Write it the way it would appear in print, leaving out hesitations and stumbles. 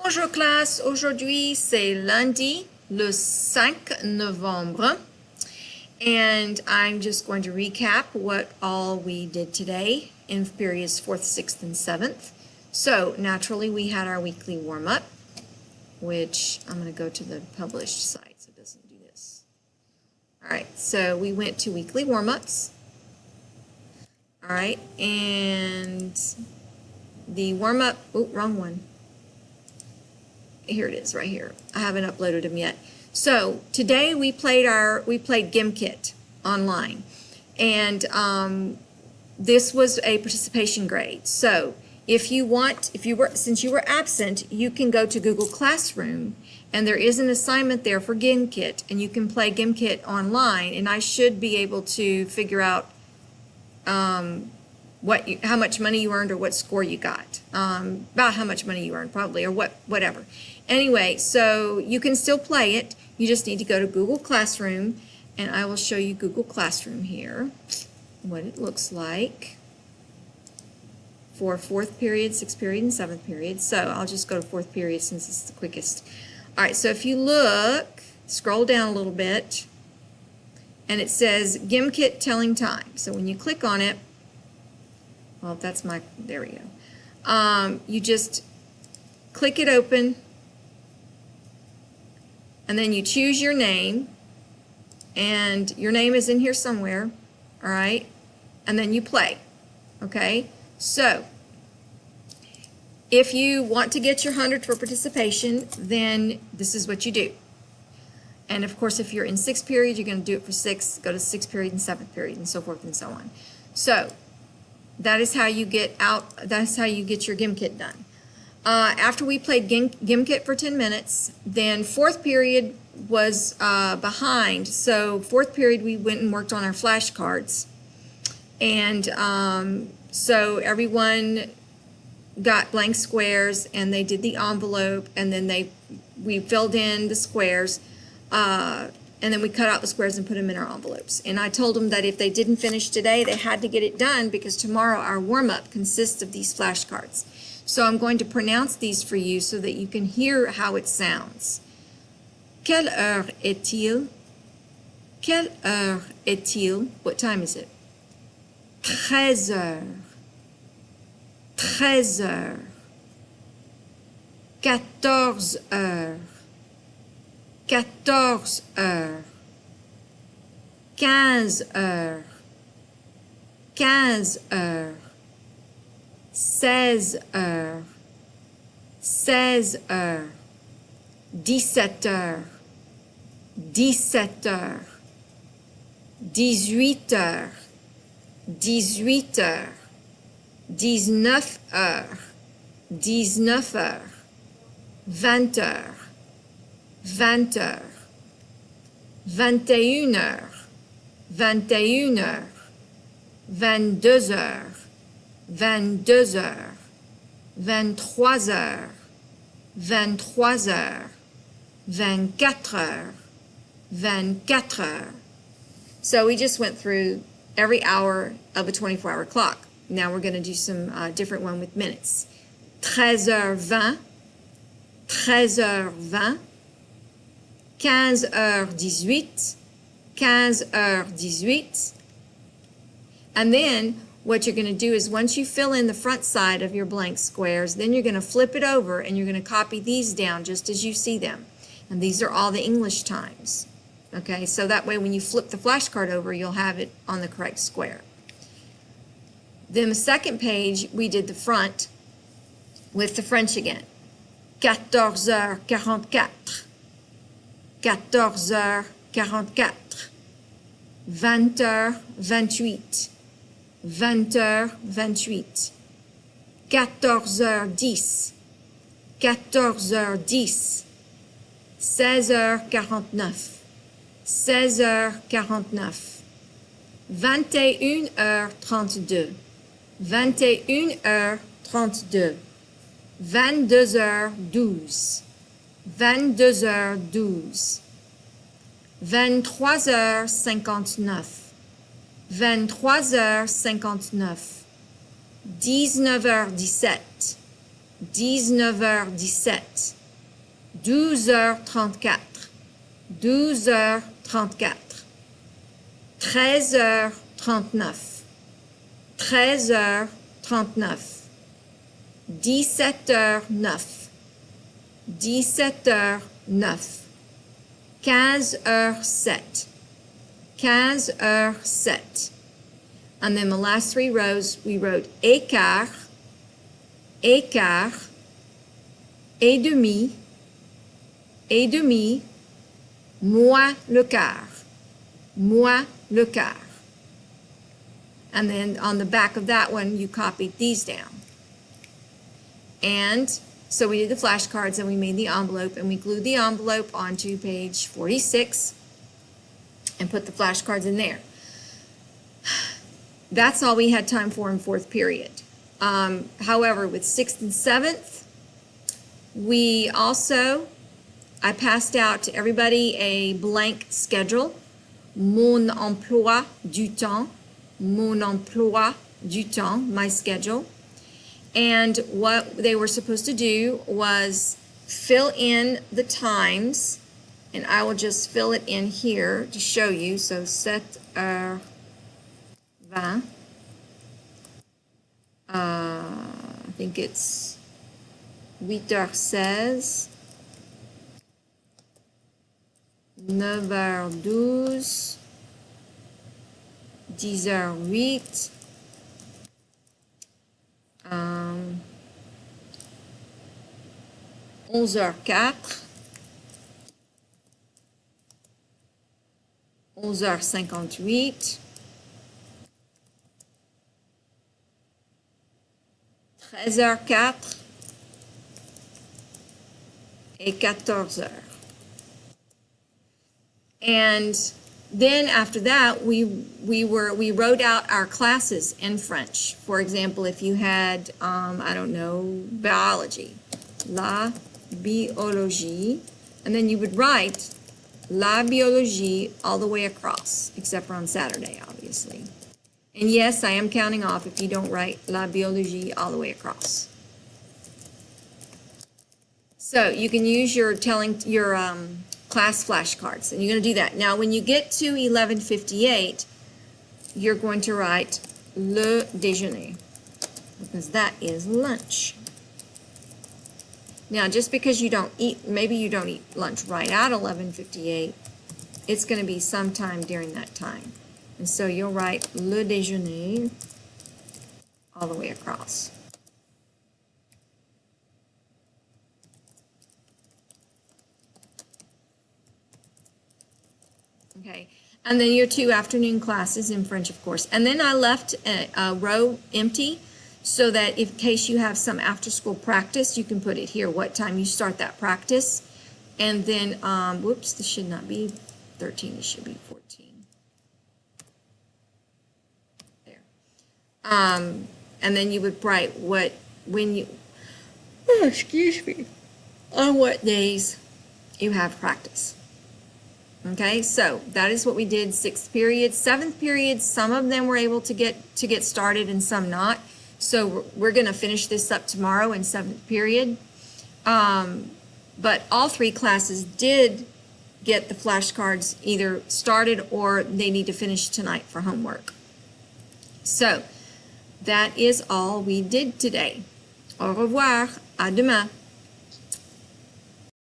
Bonjour classe, aujourd'hui c'est lundi, le 5 novembre, and I'm just going to recap what all we did today in periods 4th, 6th, and 7th. So naturally we had our weekly warm-up, which I'm going to go to the published site so it doesn't do this. All right, so we went to weekly warm-ups. All right, and the warm-up, oh, wrong one. Here it is right here. I haven't uploaded them yet. So today we played Gimkit online, and this was a participation grade. So since you were absent, you can go to Google Classroom, and there is an assignment there for Gimkit, and you can play Gimkit online, and I should be able to figure out how much money you earned or what score you got. About how much money you earned probably, or whatever. Anyway, so you can still play it. You just need to go to Google Classroom, and I will show you Google Classroom here, what it looks like for 4th period, 6th period, and 7th period. So I'll just go to 4th period since it's the quickest. All right, so if you look, scroll down a little bit, and it says Gimkit Telling Time. So when you click on it, well, there we go. You just click it open, and then you choose your name, and your name is in here somewhere, all right? And then you play, okay? So if you want to get your 100 for participation, then this is what you do. And of course, if you're in 6th period, you're going to do it for 6, go to 6th period and 7th period, and so forth and so on. So that is how you get your Gimkit done. After we played Gimkit for 10 minutes, then 4th period was behind. So 4th period, we went and worked on our flashcards. And so everyone got blank squares, and they did the envelope, and then we filled in the squares, and then we cut out the squares and put them in our envelopes. And I told them that if they didn't finish today, they had to get it done because tomorrow our warm-up consists of these flashcards. So I'm going to pronounce these for you so that you can hear how it sounds. Quelle heure est-il? Quelle heure est-il? What time is it? 13 heures. 13 heures. 14 heures. 14 heures. 15 heures. 15 heures. 16 heures. 16 heures. 17 heures. 17 heures. 18 heures. 18 heures. 19 heures. 19 heures. 20 heures. 20 heures. 21 heures. 21 heures. 22 heures. 22 heures. 23 heures. 23 heures. 24 heures. 24 heures. So we just went through every hour of a 24-hour clock. Now we're going to do some different one with minutes. 13h20, 13h20, 15h18, 15h18. And then what you're going to do is once you fill in the front side of your blank squares, then you're going to flip it over and you're going to copy these down just as you see them. And these are all the English times. Okay, so that way when you flip the flashcard over, you'll have it on the correct square. Then the second page, we did the front with the French again. 14h44. 14h44. 20h28. 20h28. 14h10. 14h10. 16h49. 16h49. 21h32. 21h32. 22h12. 22h12. 23h59. 23h59. 19h17. 19h17. 12h34, 12h34, 13h39, 13h39, 17h09, 17h09, 15h07, 15h07. And then the last three rows, we wrote écart, écart, et demi, moins le quart, moins le quart. And then on the back of that one, you copied these down. And so we did the flashcards and we made the envelope and we glued the envelope onto page 46 and put the flashcards in there. That's all we had time for in fourth period. However, with sixth and seventh, I passed out to everybody a blank schedule, mon emploi du temps, my schedule. And what they were supposed to do was fill in the times, and I will just fill it in here to show you. So 7h20, I think it's 8h16, 9h12, 10h08, 11h04, 11h58, 13h04 et 14h. And then after that, we wrote out our classes in French. For example, if you had, I don't know, biology, la biologie, and then you would write la biologie all the way across, except for on Saturday, obviously. And yes, I am counting off if you don't write la biologie all the way across. So you can use your class flashcards, and you're going to do that. Now, when you get to 11:58, you're going to write le déjeuner, because that is lunch. Now, just because you don't eat, maybe you don't eat lunch right at 11:58, it's going to be sometime during that time. And so you'll write le déjeuner all the way across. Okay, and then your 2 afternoon classes in French, of course. And then I left a row empty so that in case you have some after-school practice, you can put it here, what time you start that practice. And then, whoops, this should not be 13, it should be 14. There. And then you would write on what days you have practice. Okay, so that is what we did 6th period. 7th period, some of them were able to get started and some not. So we're going to finish this up tomorrow in 7th period. But all 3 classes did get the flashcards either started or they need to finish tonight for homework. So that is all we did today. Au revoir. À demain.